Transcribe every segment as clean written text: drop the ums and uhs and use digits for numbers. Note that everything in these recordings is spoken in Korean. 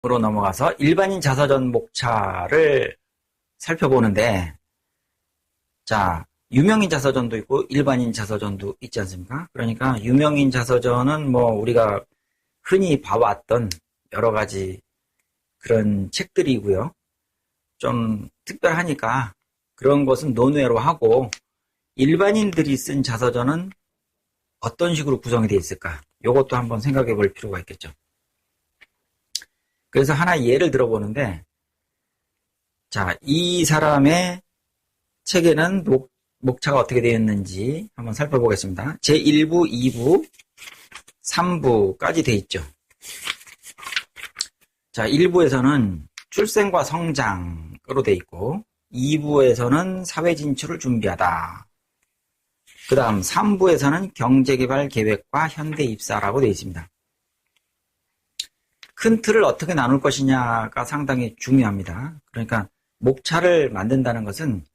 넘어가서 일반인 자서전 목차를 살펴보는데, 자, 유명인 자서전도 있고 일반인 자서전도 있지 않습니까? 그러니까 유명인 자서전은 뭐 우리가 흔히 봐왔던 여러 가지 그런 책들이고요. 좀 특별하니까 그런 것은 논외로 하고, 일반인들이 쓴 자서전은 어떤 식으로 구성이 되어 있을까? 이것도 한번 생각해 볼 필요가 있겠죠. 그래서 하나 예를 들어보는데, 자, 이 사람의 책에는 목차가 어떻게 되어 있는지 한번 살펴보겠습니다. 제1부, 2부, 3부까지 되어 있죠. 자, 1부에서는 출생과 성장으로 되어 있고, 2부에서는 사회 진출을 준비하다. 그 다음 3부에서는 경제개발 계획과 현대 입사라고 되어 있습니다. 큰 틀을 어떻게 나눌 것이냐가 상당히 중요합니다. 그러니까 목차를 만든다는 것은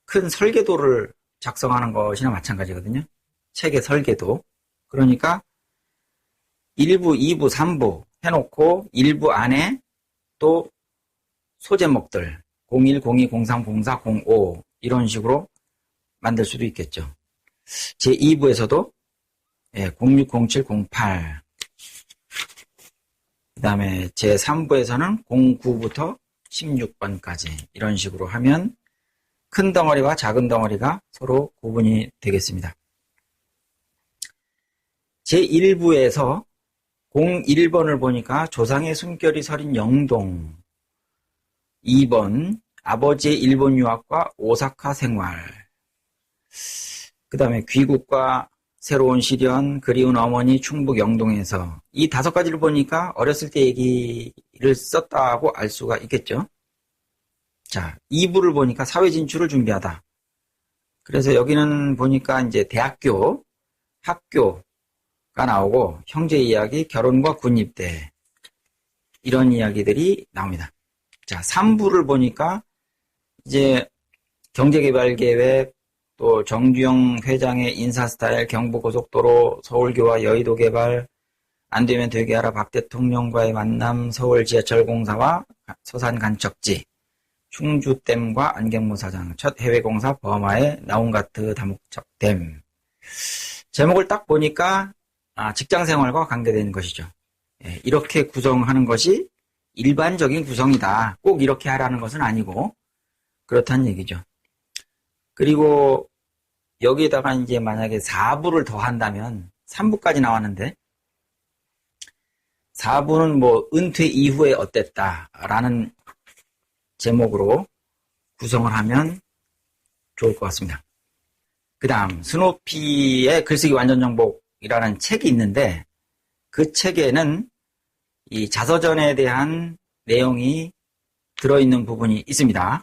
큰 설계도를 작성하는 것이나 마찬가지거든요. 책의 설계도. 그러니까 1부, 2부, 3부 해놓고 1부 안에 또 소제목들 01, 02, 03, 04, 05 이런 식으로 만들 수도 있겠죠. 제2부에서도 06, 07, 08 그 다음에 제3부에서는 09부터 16번까지 이런 식으로 하면 큰 덩어리와 작은 덩어리가 서로 구분이 되겠습니다. 제1부에서 01번을 보니까 조상의 숨결이 서린 영동, 2번 아버지의 일본 유학과 오사카 생활, 그 다음에 귀국과 새로운 시련, 그리운 어머니, 충북 영동에서 이 5가지를 보니까 어렸을 때 얘기를 썼다고 알 수가 있겠죠. 자, 2부를 보니까 사회 진출을 준비하다. 그래서 여기는 보니까 이제 대학교, 학교가 나오고 형제 이야기, 결혼과 군입대 이런 이야기들이 나옵니다. 자, 3부를 보니까 이제 경제개발계획, 또 정주영 회장의 인사스타일, 경부고속도로, 서울교와 여의도 개발, 안되면 되게 하라 박 대통령과의 만남, 서울 지하철 공사와 서산 간척지, 충주댐과 안경모사장, 첫 해외공사 버마의 나운가트 다목적댐. 제목을 딱 보니까 직장생활과 관계되는 것이죠. 이렇게 구성하는 것이 일반적인 구성이다. 꼭 이렇게 하라는 것은 아니고 그렇다는 얘기죠. 그리고 여기에다가 이제 만약에 4부를 더 한다면 3부까지 나왔는데 4부는 뭐 은퇴 이후에 어땠다라는 제목으로 구성을 하면 좋을 것 같습니다. 그 다음 스노피의 글쓰기 완전정복이라는 책이 있는데 그 책에는 이 자서전에 대한 내용이 들어있는 부분이 있습니다.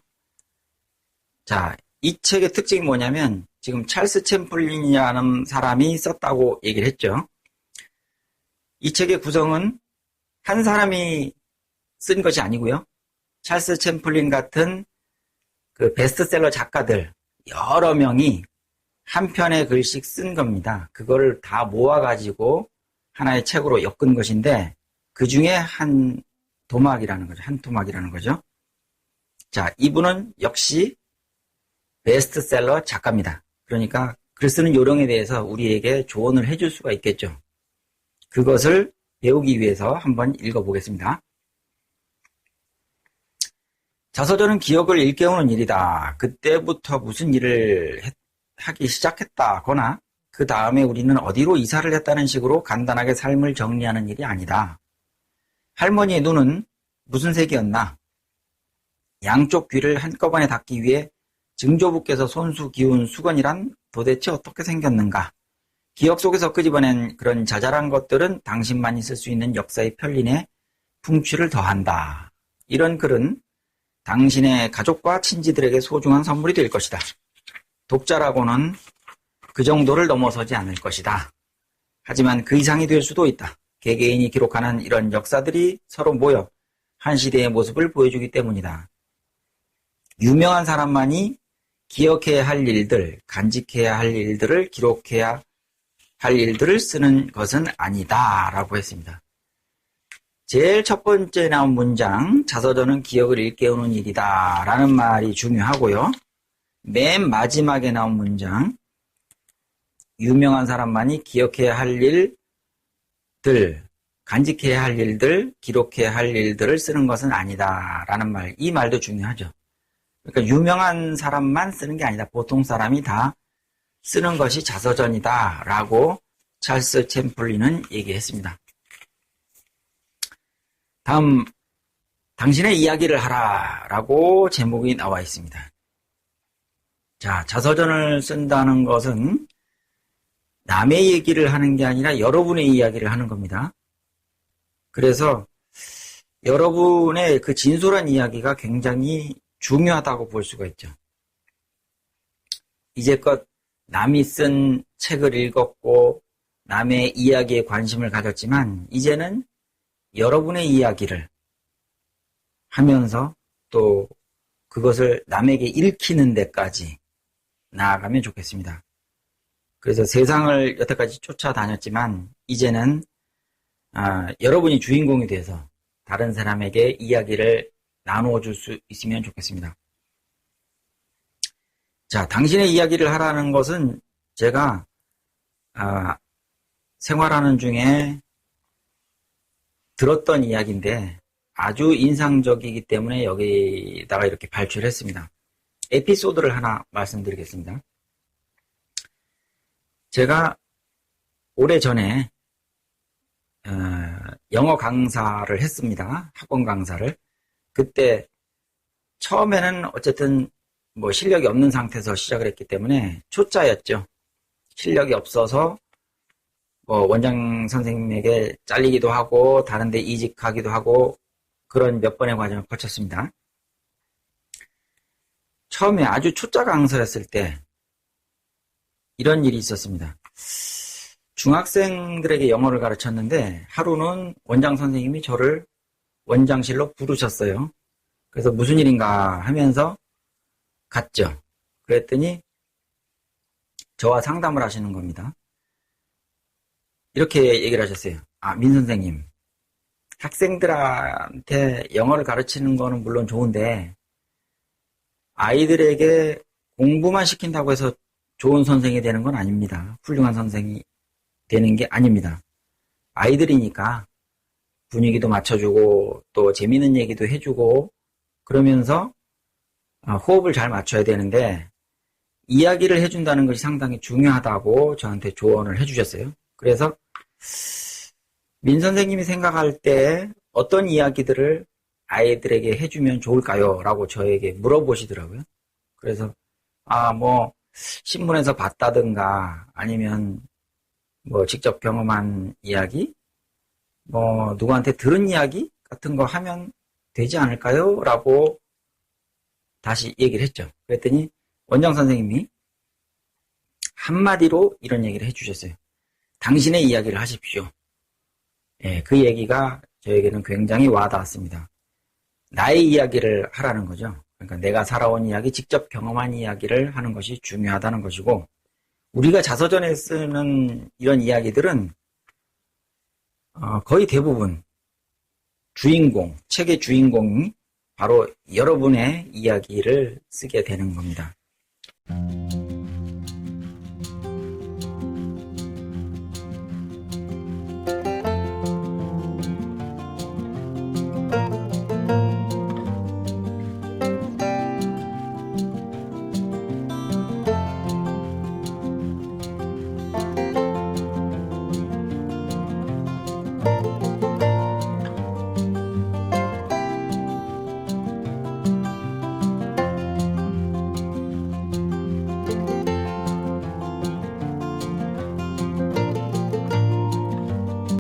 자, 이 책의 특징이 뭐냐면 지금 찰스 챔플린이라는 사람이 썼다고 얘기를 했죠. 이 책의 구성은 한 사람이 쓴 것이 아니고요. 찰스 챔플린 같은 그 베스트셀러 작가들 여러 명이 한 편의 글씩 쓴 겁니다. 그거를 다 모아가지고 하나의 책으로 엮은 것인데 그 중에 한 토막이라는 거죠. 자, 이분은 역시 베스트셀러 작가입니다. 그러니까 글 쓰는 요령에 대해서 우리에게 조언을 해줄 수가 있겠죠. 그것을 배우기 위해서 한번 읽어보겠습니다. 자서전은 기억을 일깨우는 일이다. 그때부터 무슨 일을 하기 시작했다거나 그 다음에 우리는 어디로 이사를 했다는 식으로 간단하게 삶을 정리하는 일이 아니다. 할머니의 눈은 무슨 색이었나? 양쪽 귀를 한꺼번에 닫기 위해 증조부께서 손수 기운 수건이란 도대체 어떻게 생겼는가? 기억 속에서 끄집어낸 그런 자잘한 것들은 당신만이 쓸 수 있는 역사의 편린에 풍취를 더한다. 이런 글은 당신의 가족과 친지들에게 소중한 선물이 될 것이다. 독자라고는 그 정도를 넘어서지 않을 것이다. 하지만 그 이상이 될 수도 있다. 개개인이 기록하는 이런 역사들이 서로 모여 한 시대의 모습을 보여주기 때문이다. 유명한 사람만이 기억해야 할 일들, 간직해야 할 일들을 기록해야 할 일들을 쓰는 것은 아니다 라고 했습니다. 제일 첫 번째 나온 문장, 자서전은 기억을 일깨우는 일이다 라는 말이 중요하고요. 맨 마지막에 나온 문장, 유명한 사람만이 기억해야 할 일들, 간직해야 할 일들, 기록해야 할 일들을 쓰는 것은 아니다 라는 말, 이 말도 중요하죠. 그러니까 유명한 사람만 쓰는 게 아니다. 보통 사람이 다 쓰는 것이 자서전이다 라고 찰스 챔플린은 얘기했습니다. 다음, 당신의 이야기를 하라 라고 제목이 나와 있습니다. 자, 자서전을 쓴다는 것은 남의 얘기를 하는 게 아니라 여러분의 이야기를 하는 겁니다. 그래서 여러분의 그 진솔한 이야기가 굉장히 중요하다고 볼 수가 있죠. 이제껏 남이 쓴 책을 읽었고 남의 이야기에 관심을 가졌지만 이제는 여러분의 이야기를 하면서 또 그것을 남에게 읽히는 데까지 나아가면 좋겠습니다. 그래서 세상을 여태까지 쫓아다녔지만 이제는 여러분이 주인공이 돼서 다른 사람에게 이야기를 나누어 줄 수 있으면 좋겠습니다. 자, 당신의 이야기를 하라는 것은 제가 생활하는 중에 들었던 이야기인데 아주 인상적이기 때문에 여기다가 이렇게 발췌를 했습니다. 에피소드를 하나 말씀드리겠습니다. 제가 오래전에 영어 강사를 했습니다. 학원 강사를. 그때 처음에는 어쨌든 뭐 실력이 없는 상태에서 시작을 했기 때문에 초짜였죠. 실력이 없어서 뭐 원장 선생님에게 잘리기도 하고 다른 데 이직하기도 하고 그런 몇 번의 과정을 거쳤습니다. 처음에 아주 초짜 강사였을 때 이런 일이 있었습니다. 중학생들에게 영어를 가르쳤는데 하루는 원장 선생님이 저를 원장실로 부르셨어요. 그래서 무슨 일인가 하면서 갔죠. 그랬더니 저와 상담을 하시는 겁니다. 이렇게 얘기를 하셨어요. 민 선생님, 학생들한테 영어를 가르치는 거는 물론 좋은데 아이들에게 공부만 시킨다고 해서 좋은 선생이 되는 건 아닙니다. 훌륭한 선생이 되는 게 아닙니다. 아이들이니까 분위기도 맞춰주고 또 재미있는 얘기도 해주고 그러면서 호흡을 잘 맞춰야 되는데 이야기를 해준다는 것이 상당히 중요하다고 저한테 조언을 해주셨어요. 그래서 민 선생님이 생각할 때 어떤 이야기들을 아이들에게 해주면 좋을까요? 라고 저에게 물어보시더라고요. 그래서 뭐 신문에서 봤다든가 아니면 뭐 직접 경험한 이야기, 뭐 누구한테 들은 이야기 같은 거 하면 되지 않을까요? 라고 다시 얘기를 했죠. 그랬더니 원장 선생님이 한마디로 이런 얘기를 해주셨어요. 당신의 이야기를 하십시오. 예, 그 얘기가 저에게는 굉장히 와닿았습니다. 나의 이야기를 하라는 거죠. 그러니까 내가 살아온 이야기, 직접 경험한 이야기를 하는 것이 중요하다는 것이고 우리가 자서전에 쓰는 이런 이야기들은 거의 대부분 책의 주인공이 바로 여러분의 이야기를 쓰게 되는 겁니다.